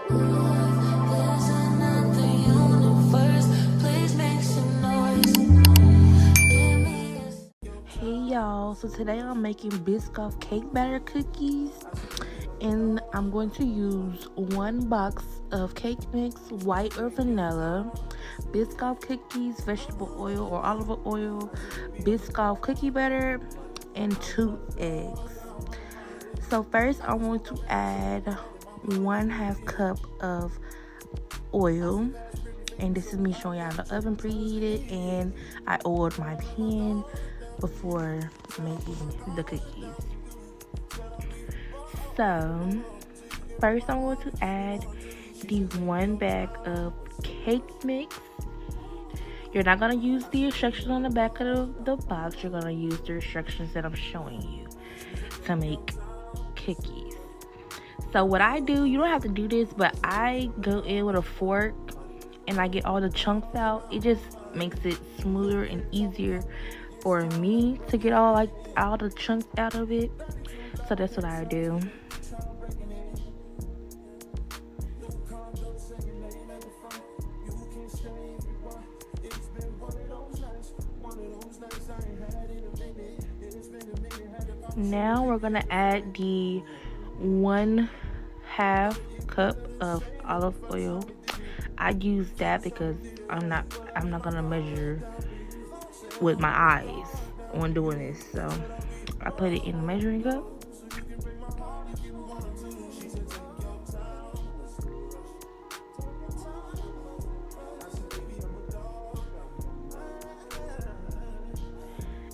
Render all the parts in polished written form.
Hey y'all, so today I'm making Biscoff cake batter cookies, and I'm going to use 1 box of cake mix, white or vanilla, Biscoff cookies, vegetable oil or olive oil, Biscoff cookie batter, and 2 eggs. So first I'm going to add 1/2 cup of oil, and this is me showing y'all the oven preheated, and I oiled my pan before making the cookies. So first I'm going to add the 1 bag of cake mix. You're not going to use the instructions on the back of the box. You're going to use the instructions that I'm showing you to make cookies. So what I do, you don't have to do this, but I go in with a fork and I get all the chunks out. It just makes it smoother and easier for me to get all the chunks out of it. So that's what I do. Now we're gonna add the 1/2 cup of olive oil. I use that because I'm not gonna measure with my eyes when doing this, so I put it in the measuring cup.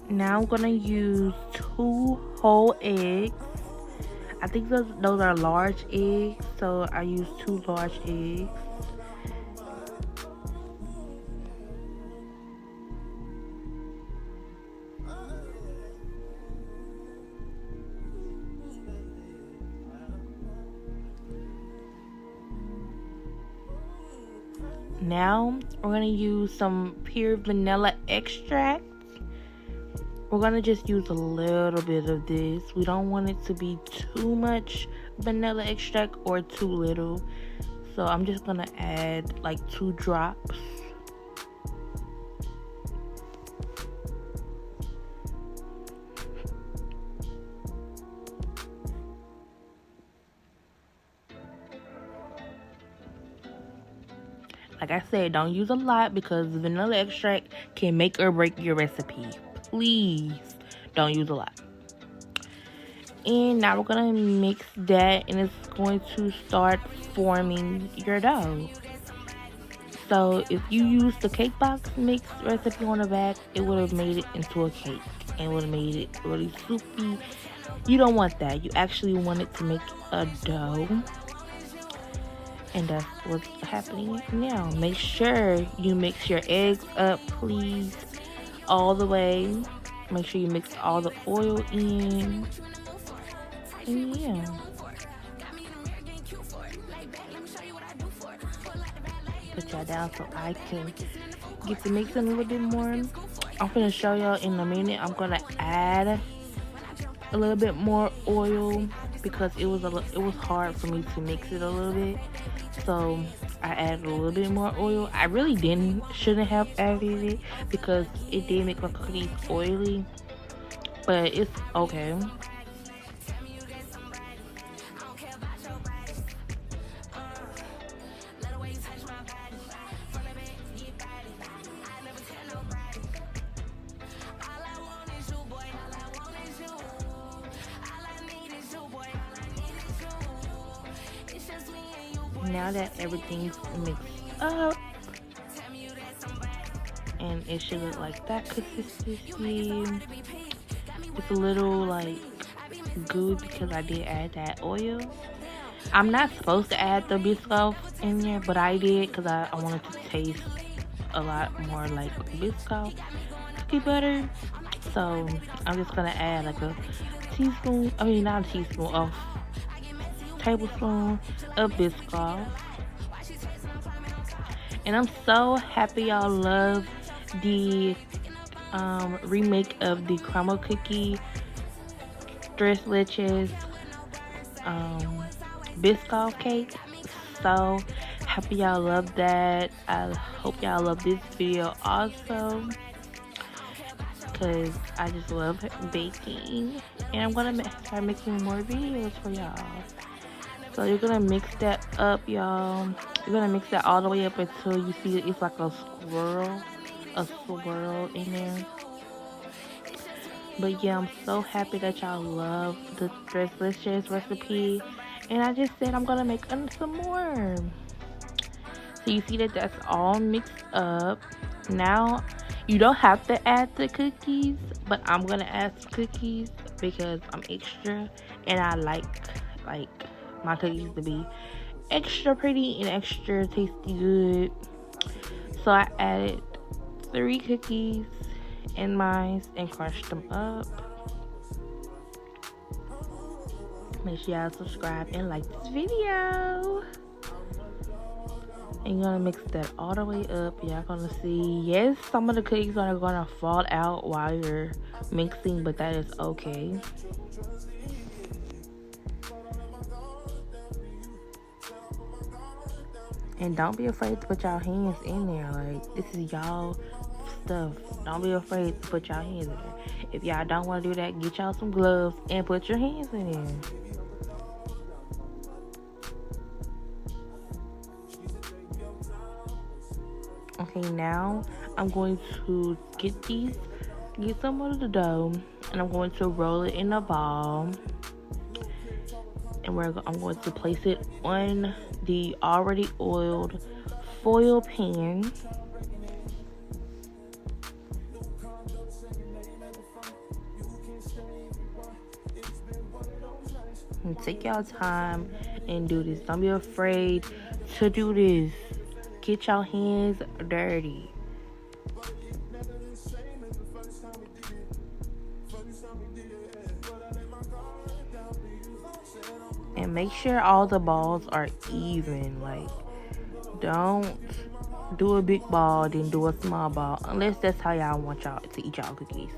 Now I'm gonna use 2 whole eggs. I think those are large eggs, so I use 2 large eggs. Now we're gonna use some pure vanilla extract. We're gonna just use a little bit of this. We don't want it to be too much vanilla extract or too little. So I'm just gonna add like 2 drops. Like I said, don't use a lot because vanilla extract can make or break your recipe. Please don't use a lot. And now we're gonna mix that, and it's going to start forming your dough. So if you use the cake box mix recipe on the back, it would have made it into a cake and would have made it really soupy. You don't want that. You actually want it to make a dough. And that's what's happening now. Make sure you mix your eggs up, please, all the way. Make sure you mix all the oil in. And yeah. Put y'all down so I can get to mixing a little bit more. I'm gonna show y'all in a minute. I'm gonna add a little bit more oil because it was hard for me to mix it a little bit. So I added a little bit more oil. I really shouldn't have added it because it did make my cookies oily, but it's okay. Now that everything's mixed up, and it should look like that consistency. It's a little like good because I did add that oil. I'm not supposed to add the Biscoff in there, but I did because I wanted to taste a lot more like Biscoff cookie butter. So I'm just gonna add like a teaspoon, not a teaspoon, of tablespoon of Biscoff. And I'm so happy y'all love the remake of the CRUMBL cookie, Tres Leches Biscoff cake. so happy y'all love that. I hope y'all love this video also, because I just love baking, and I'm gonna start making more videos for y'all. So you're gonna mix that up, y'all. You're gonna mix that all the way up until you see it's like a swirl in there. But yeah, I'm so happy that y'all love the LECHES recipe, and I just said I'm gonna make some more. So you see that that's all mixed up. Now you don't have to add the cookies, but I'm gonna add some cookies because I'm extra, and I like my cookies to be extra pretty and extra tasty good. So I added 3 cookies in mine and crushed them up. Make sure y'all subscribe and like this video. And you're gonna mix that all the way up. Y'all gonna see, yes, some of the cookies are gonna fall out while you're mixing, but that is okay. And don't be afraid to put y'all hands in there. Like, this is y'all stuff. Don't be afraid to put y'all hands in there. If y'all don't want to do that, get y'all some gloves and put your hands in there. Okay, now I'm going to get some of the dough, and I'm going to roll it in a ball, and I'm going to place it on the already oiled foil pan. And take y'all time and do this. Don't be afraid to do this. Get y'all hands dirty. And make sure all the balls are even. Like, don't do a big ball, then do a small ball, unless that's how y'all want y'all to eat y'all cookies.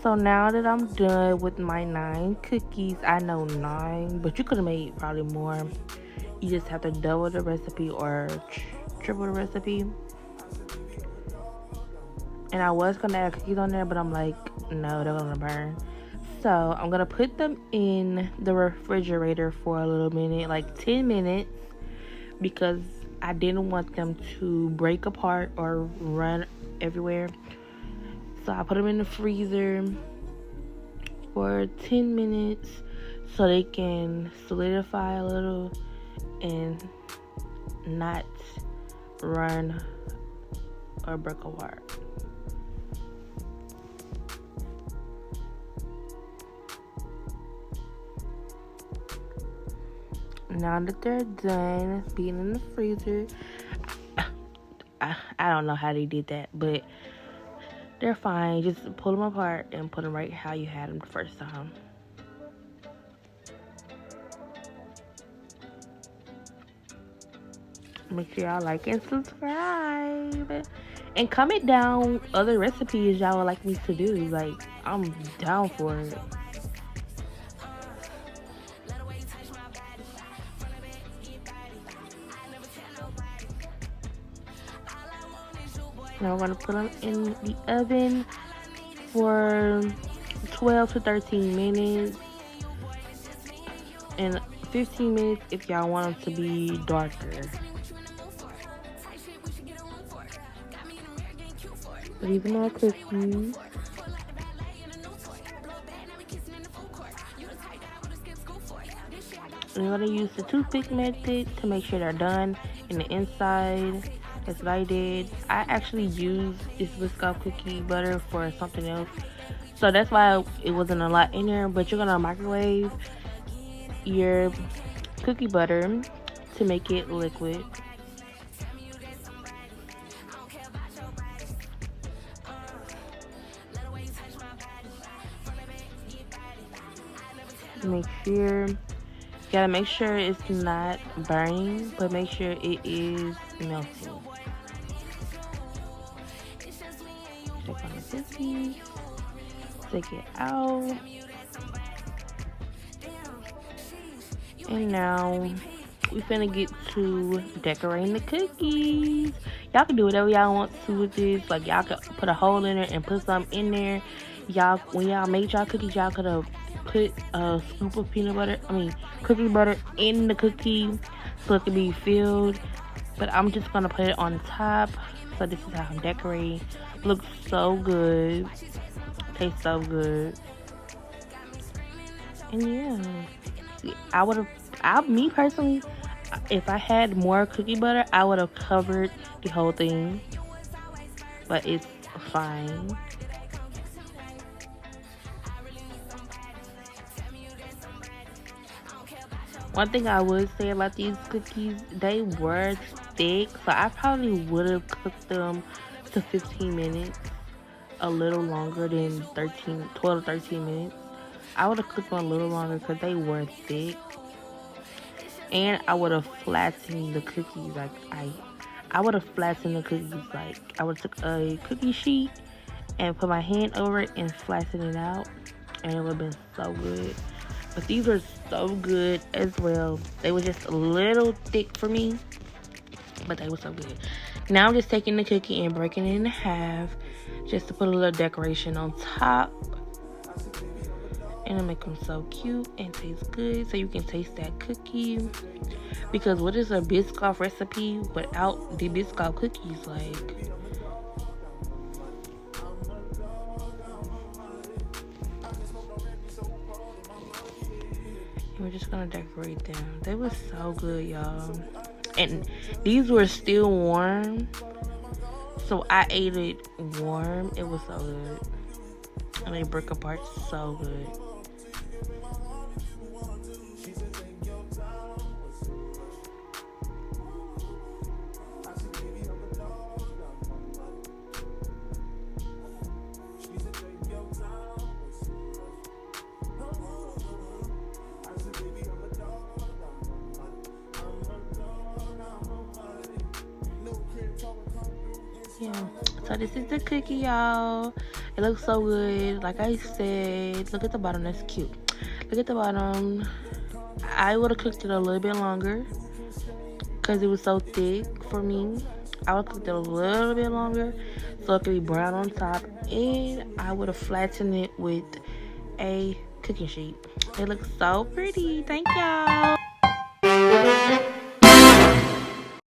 So now that I'm done with my 9 cookies, I know 9, but you could have made probably more. You just have to double the recipe or triple the recipe. And I was gonna add cookies on there, but I'm like, no, they're gonna burn. So I'm gonna put them in the refrigerator for a little minute, like 10 minutes, because I didn't want them to break apart or run everywhere. So I put them in the freezer for 10 minutes so they can solidify a little and not run or break apart. Now that they're done being in the freezer, I don't know how they did that, but they're fine. Just pull them apart and put them right how you had them the first time. Make sure y'all like and subscribe. And comment down other recipes y'all would like me to do. Like, I'm down for it. Now we're going to put them in the oven for 12 to 13 minutes. And 15 minutes if y'all want them to be darker. These are my cookies. I'm going to use the toothpick method to make sure they're done in the inside. That's what I did. I actually used this Biscoff cookie butter for something else, so that's why it wasn't a lot in there. But you're gonna microwave your cookie butter to make it liquid. Gotta make sure it's not burning, but make sure it is melting. Check on the cookies. Take it out. And now we finna get to decorating the cookies. Y'all can do whatever y'all want to with this. Like, y'all could put a hole in it and put something in there. Y'all, when y'all made y'all cookies, y'all could have put a scoop of cookie butter in the cookie so it could be filled. But I'm just gonna put it on top. So this is how I'm decorating. Looks so good. Tastes so good. And yeah, me personally, if I had more cookie butter, I would have covered the whole thing. But it's fine. One thing I would say about these cookies, they were thick, so I probably would have cooked them to 15 minutes, a little longer than 12 to 13 minutes. I would have cooked them a little longer because they were thick, and I would have flattened the cookies. I would have flattened the cookies. Like, I would have took a cookie sheet and put my hand over it and flatten it out, and it would have been so good. But these were so good as well. They were just a little thick for me, but they were so good. Now I'm just taking the cookie and breaking it in half just to put a little decoration on top. And it'll make them so cute and taste good, so you can taste that cookie. Because what is a Biscoff recipe without the Biscoff cookies? Like, we're just gonna decorate them. They were so good, y'all. And these were still warm, so I ate it warm. It was so good. And they break apart so good. Yeah, so this is the cookie, y'all. It looks so good. Like I said, look at the bottom. That's cute. Look at the bottom. I would have cooked it a little bit longer because it was so thick for me. I would have cooked it a little bit longer so it could be brown on top, and I would have flattened it with a cooking sheet. It looks so pretty. Thank y'all.